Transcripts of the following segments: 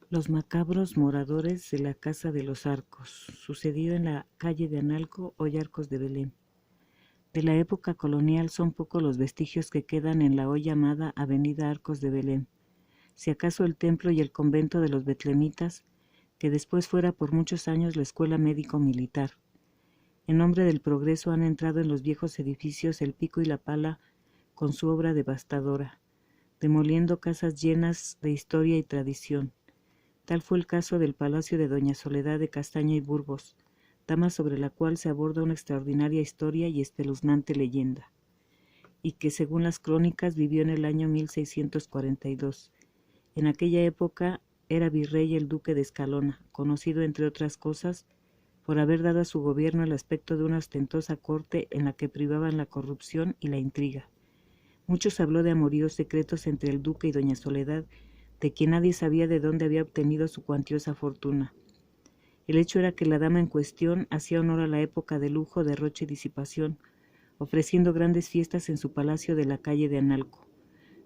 Los macabros moradores de la Casa de los Arcos, sucedido en la calle de Analco, hoy Arcos de Belén. De la época colonial son pocos los vestigios que quedan en la hoy llamada Avenida Arcos de Belén, si acaso el templo y el convento de los betlemitas, que después fuera por muchos años la escuela médico-militar. En nombre del progreso han entrado en los viejos edificios el pico y la pala con su obra devastadora, demoliendo casas llenas de historia y tradición. Tal fue el caso del palacio de doña Soledad de Castaño y Burgos, dama sobre la cual se aborda una extraordinaria historia y espeluznante leyenda, y que según las crónicas vivió en el año 1642. En aquella época era virrey el duque de Escalona, conocido entre otras cosas por haber dado a su gobierno el aspecto de una ostentosa corte en la que privaban la corrupción y la intriga. Muchos habló de amoríos secretos entre el duque y doña Soledad, de quien nadie sabía de dónde había obtenido su cuantiosa fortuna. El hecho era que la dama en cuestión hacía honor a la época de lujo, derroche y disipación, ofreciendo grandes fiestas en su palacio de la calle de Analco.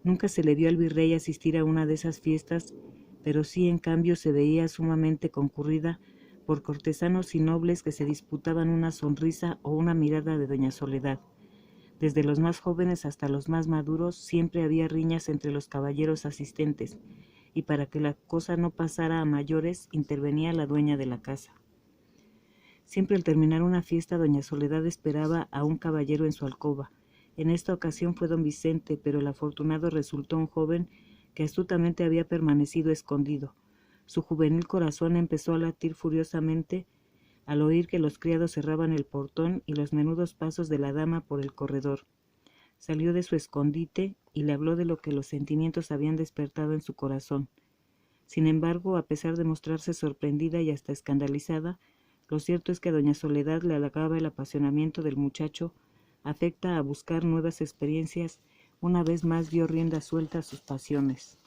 Nunca se le vio al virrey asistir a una de esas fiestas, pero sí en cambio se veía sumamente concurrida por cortesanos y nobles que se disputaban una sonrisa o una mirada de doña Soledad. Desde los más jóvenes hasta los más maduros siempre había riñas entre los caballeros asistentes, y para que la cosa no pasara a mayores intervenía la dueña de la casa. Siempre al terminar una fiesta doña Soledad esperaba a un caballero en su alcoba. En esta ocasión fue don Vicente, pero el afortunado resultó un joven que astutamente había permanecido escondido. Su juvenil corazón empezó a latir furiosamente al oír que los criados cerraban el portón y los menudos pasos de la dama por el corredor. Salió de su escondite y le habló de lo que los sentimientos habían despertado en su corazón. Sin embargo, a pesar de mostrarse sorprendida y hasta escandalizada, lo cierto es que doña Soledad le halagaba el apasionamiento del muchacho, afecta a buscar nuevas experiencias, una vez más dio rienda suelta a sus pasiones.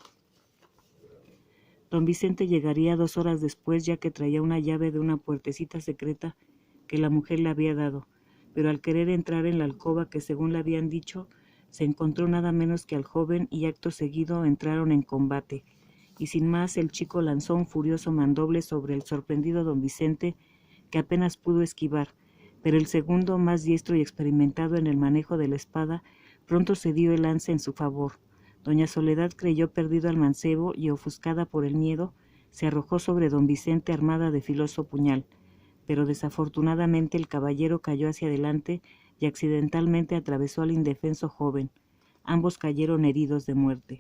Don Vicente llegaría 2 horas después, ya que traía una llave de una puertecita secreta que la mujer le había dado, pero al querer entrar en la alcoba que según le habían dicho, se encontró nada menos que al joven y acto seguido entraron en combate, y sin más el chico lanzó un furioso mandoble sobre el sorprendido don Vicente, que apenas pudo esquivar, pero el segundo, más diestro y experimentado en el manejo de la espada, pronto cedió el lance en su favor. Doña Soledad creyó perdido al mancebo y, ofuscada por el miedo, se arrojó sobre don Vicente armada de filoso puñal, pero desafortunadamente el caballero cayó hacia adelante y accidentalmente atravesó al indefenso joven. Ambos cayeron heridos de muerte.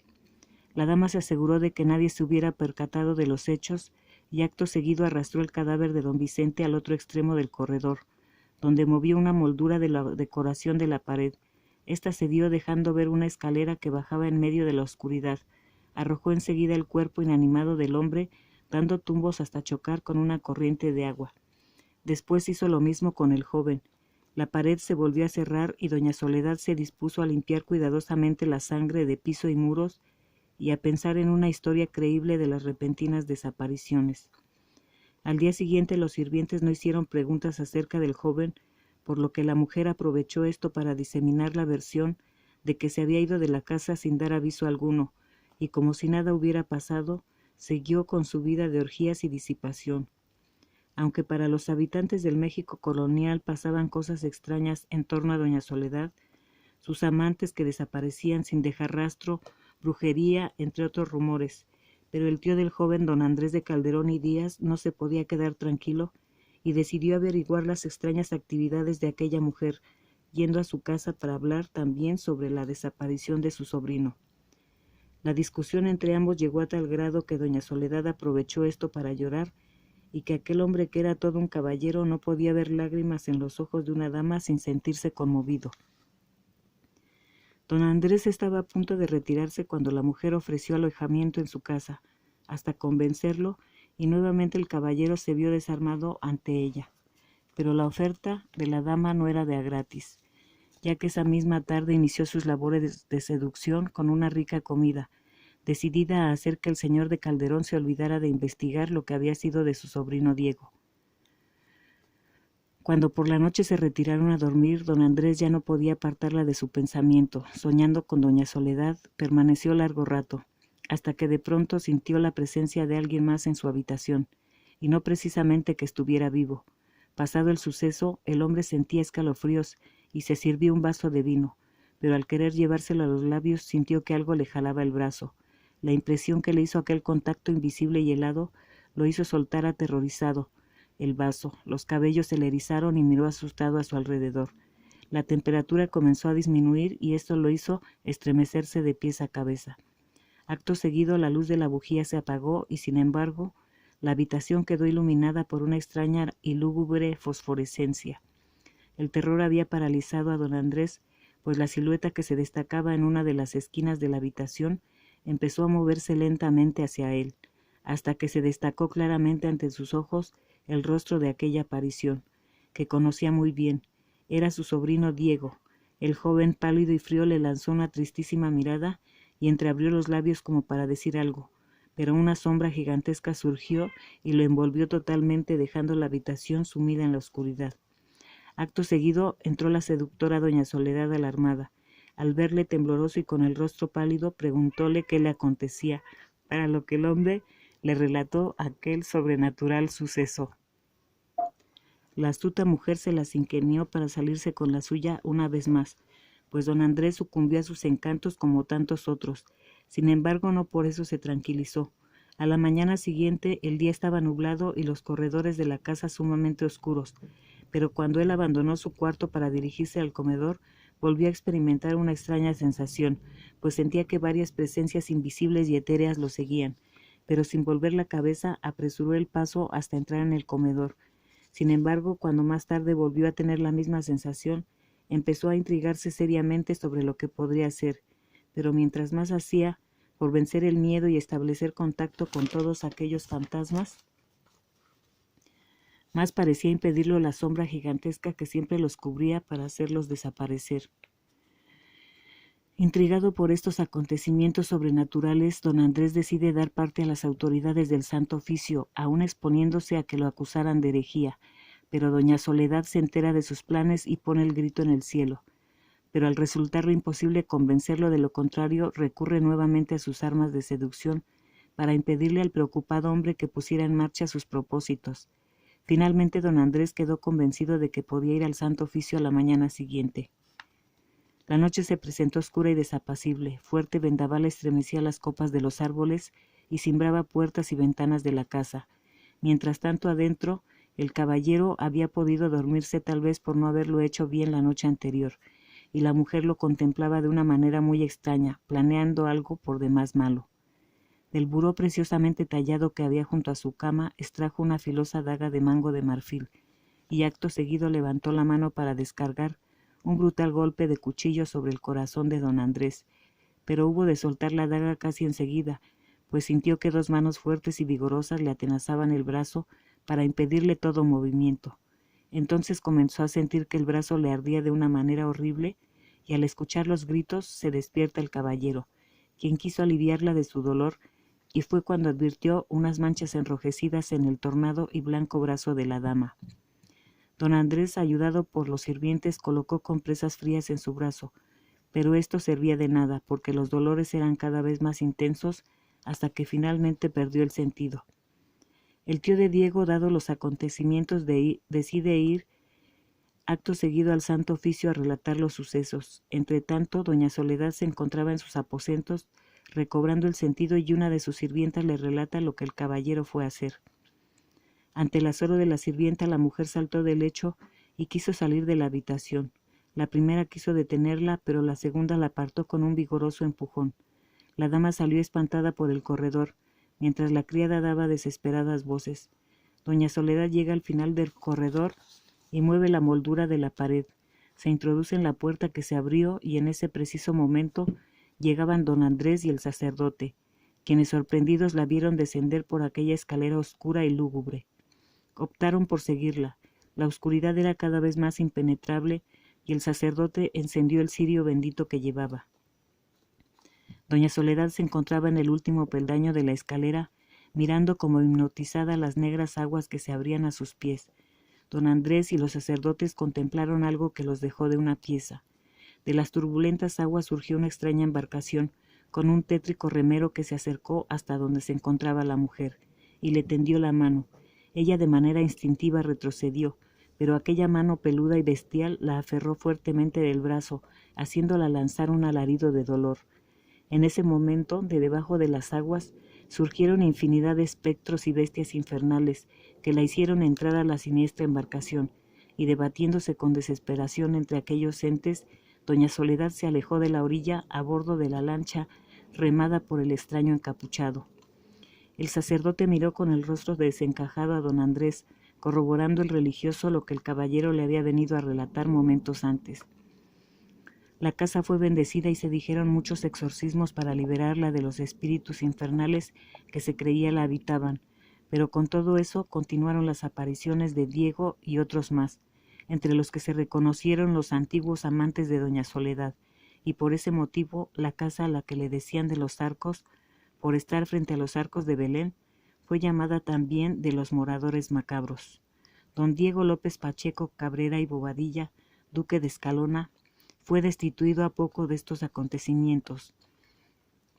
La dama se aseguró de que nadie se hubiera percatado de los hechos y acto seguido arrastró el cadáver de don Vicente al otro extremo del corredor, donde movió una moldura de la decoración de la pared. Esta cedió dejando ver una escalera que bajaba en medio de la oscuridad. Arrojó enseguida el cuerpo inanimado del hombre, dando tumbos hasta chocar con una corriente de agua. Después hizo lo mismo con el joven. La pared se volvió a cerrar y doña Soledad se dispuso a limpiar cuidadosamente la sangre de piso y muros y a pensar en una historia creíble de las repentinas desapariciones. Al día siguiente los sirvientes no hicieron preguntas acerca del joven, por lo que la mujer aprovechó esto para diseminar la versión de que se había ido de la casa sin dar aviso alguno, y como si nada hubiera pasado, siguió con su vida de orgías y disipación. Aunque para los habitantes del México colonial pasaban cosas extrañas en torno a doña Soledad, sus amantes que desaparecían sin dejar rastro, brujería, entre otros rumores, pero el tío del joven don Andrés de Calderón y Díaz no se podía quedar tranquilo y decidió averiguar las extrañas actividades de aquella mujer, yendo a su casa para hablar también sobre la desaparición de su sobrino. La discusión entre ambos llegó a tal grado que doña Soledad aprovechó esto para llorar, y que aquel hombre que era todo un caballero no podía ver lágrimas en los ojos de una dama sin sentirse conmovido. Don Andrés estaba a punto de retirarse cuando la mujer ofreció alojamiento en su casa, hasta convencerlo, y nuevamente el caballero se vio desarmado ante ella. Pero la oferta de la dama no era de a gratis, ya que esa misma tarde inició sus labores de seducción con una rica comida, decidida a hacer que el señor de Calderón se olvidara de investigar lo que había sido de su sobrino Diego. Cuando por la noche se retiraron a dormir, don Andrés ya no podía apartarla de su pensamiento. Soñando con doña Soledad, permaneció largo rato. hasta que de pronto sintió la presencia de alguien más en su habitación, y no precisamente que estuviera vivo. Pasado el suceso, el hombre sentía escalofríos y se sirvió un vaso de vino, pero al querer llevárselo a los labios sintió que algo le jalaba el brazo. La impresión que le hizo aquel contacto invisible y helado lo hizo soltar aterrorizado el vaso. Los cabellos se le erizaron y miró asustado a su alrededor. La temperatura comenzó a disminuir y esto lo hizo estremecerse de pies a cabeza. Acto seguido la luz de la bujía se apagó y, sin embargo, la habitación quedó iluminada por una extraña y lúgubre fosforescencia. El terror había paralizado a don Andrés, pues la silueta que se destacaba en una de las esquinas de la habitación empezó a moverse lentamente hacia él, hasta que se destacó claramente ante sus ojos el rostro de aquella aparición, que conocía muy bien. Era su sobrino Diego. El joven, pálido y frío, le lanzó una tristísima mirada y entreabrió los labios como para decir algo, pero una sombra gigantesca surgió y lo envolvió totalmente, dejando la habitación sumida en la oscuridad. Acto seguido entró la seductora doña Soledad alarmada. Al verle tembloroso y con el rostro pálido, preguntóle qué le acontecía, para lo que el hombre le relató aquel sobrenatural suceso. La astuta mujer se las ingenió para salirse con la suya una vez más, pues don Andrés sucumbió a sus encantos como tantos otros. Sin embargo, no por eso se tranquilizó. A la mañana siguiente el día estaba nublado y los corredores de la casa sumamente oscuros, pero cuando él abandonó su cuarto para dirigirse al comedor, volvió a experimentar una extraña sensación, pues sentía que varias presencias invisibles y etéreas lo seguían, pero sin volver la cabeza apresuró el paso hasta entrar en el comedor. Sin embargo, cuando más tarde volvió a tener la misma sensación, empezó a intrigarse seriamente sobre lo que podría hacer, pero mientras más hacía, por vencer el miedo y establecer contacto con todos aquellos fantasmas, más parecía impedirlo la sombra gigantesca que siempre los cubría para hacerlos desaparecer. Intrigado por estos acontecimientos sobrenaturales, don Andrés decide dar parte a las autoridades del Santo Oficio, aún exponiéndose a que lo acusaran de herejía, pero doña Soledad se entera de sus planes y pone el grito en el cielo. Pero al resultarle imposible convencerlo de lo contrario, recurre nuevamente a sus armas de seducción para impedirle al preocupado hombre que pusiera en marcha sus propósitos. Finalmente don Andrés quedó convencido de que podía ir al Santo Oficio a la mañana siguiente. La noche se presentó oscura y desapacible. Fuerte vendaval estremecía las copas de los árboles y cimbraba puertas y ventanas de la casa. Mientras tanto, adentro, el caballero había podido dormirse tal vez por no haberlo hecho bien la noche anterior, y la mujer lo contemplaba de una manera muy extraña, planeando algo por demás malo. Del buró preciosamente tallado que había junto a su cama, extrajo una filosa daga de mango de marfil, y acto seguido levantó la mano para descargar un brutal golpe de cuchillo sobre el corazón de don Andrés, pero hubo de soltar la daga casi enseguida, pues sintió que dos manos fuertes y vigorosas le atenazaban el brazo para impedirle todo movimiento. Entonces comenzó a sentir que el brazo le ardía de una manera horrible, y al escuchar los gritos se despierta el caballero, quien quiso aliviarla de su dolor, y fue cuando advirtió unas manchas enrojecidas en el tornado y blanco brazo de la dama. Don Andrés, ayudado por los sirvientes, colocó compresas frías en su brazo, pero esto servía de nada, porque los dolores eran cada vez más intensos hasta que finalmente perdió el sentido. El tío de Diego, dado los acontecimientos, decide ir acto seguido al Santo Oficio a relatar los sucesos. Entretanto, doña Soledad se encontraba en sus aposentos, recobrando el sentido, y una de sus sirvientas le relata lo que el caballero fue a hacer. Ante el azoro de la sirvienta, la mujer saltó del lecho y quiso salir de la habitación. La primera quiso detenerla, pero la segunda la apartó con un vigoroso empujón. La dama salió espantada por el corredor, mientras la criada daba desesperadas voces. Doña Soledad llega al final del corredor y mueve la moldura de la pared. Se introduce en la puerta, que se abrió, y en ese preciso momento llegaban don Andrés y el sacerdote, quienes sorprendidos la vieron descender por aquella escalera oscura y lúgubre. Optaron por seguirla. La oscuridad era cada vez más impenetrable y el sacerdote encendió el cirio bendito que llevaba. Doña Soledad se encontraba en el último peldaño de la escalera, mirando como hipnotizada las negras aguas que se abrían a sus pies. Don Andrés y los sacerdotes contemplaron algo que los dejó de una pieza. De las turbulentas aguas surgió una extraña embarcación, con un tétrico remero que se acercó hasta donde se encontraba la mujer, y le tendió la mano. Ella de manera instintiva retrocedió, pero aquella mano peluda y bestial la aferró fuertemente del brazo, haciéndola lanzar un alarido de dolor. En ese momento, de debajo de las aguas, surgieron infinidad de espectros y bestias infernales que la hicieron entrar a la siniestra embarcación, y debatiéndose con desesperación entre aquellos entes, doña Soledad se alejó de la orilla a bordo de la lancha remada por el extraño encapuchado. El sacerdote miró con el rostro desencajado a don Andrés, corroborando el religioso lo que el caballero le había venido a relatar momentos antes. La casa fue bendecida y se dijeron muchos exorcismos para liberarla de los espíritus infernales que se creía la habitaban, pero con todo eso continuaron las apariciones de Diego y otros más, entre los que se reconocieron los antiguos amantes de doña Soledad, y por ese motivo la casa a la que le decían de los Arcos, por estar frente a los Arcos de Belén, fue llamada también de los moradores macabros. Don Diego López Pacheco Cabrera y Bobadilla, duque de Escalona, fue destituido a poco de estos acontecimientos,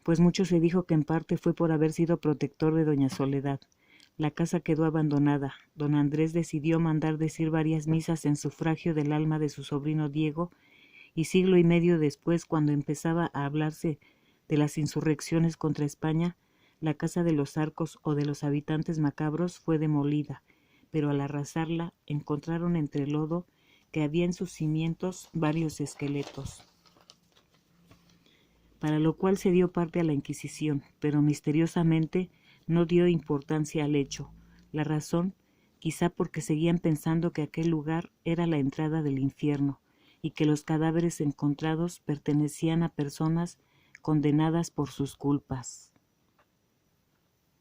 pues mucho se dijo que en parte fue por haber sido protector de doña Soledad. La casa quedó abandonada. Don Andrés decidió mandar decir varias misas en sufragio del alma de su sobrino Diego, y siglo y medio después, cuando empezaba a hablarse de las insurrecciones contra España, la casa de los Arcos o de los habitantes macabros fue demolida, pero al arrasarla encontraron entre el lodo que había en sus cimientos varios esqueletos, para lo cual se dio parte a la Inquisición, pero misteriosamente no dio importancia al hecho. La razón, quizá porque seguían pensando que aquel lugar era la entrada del infierno, y que los cadáveres encontrados pertenecían a personas condenadas por sus culpas.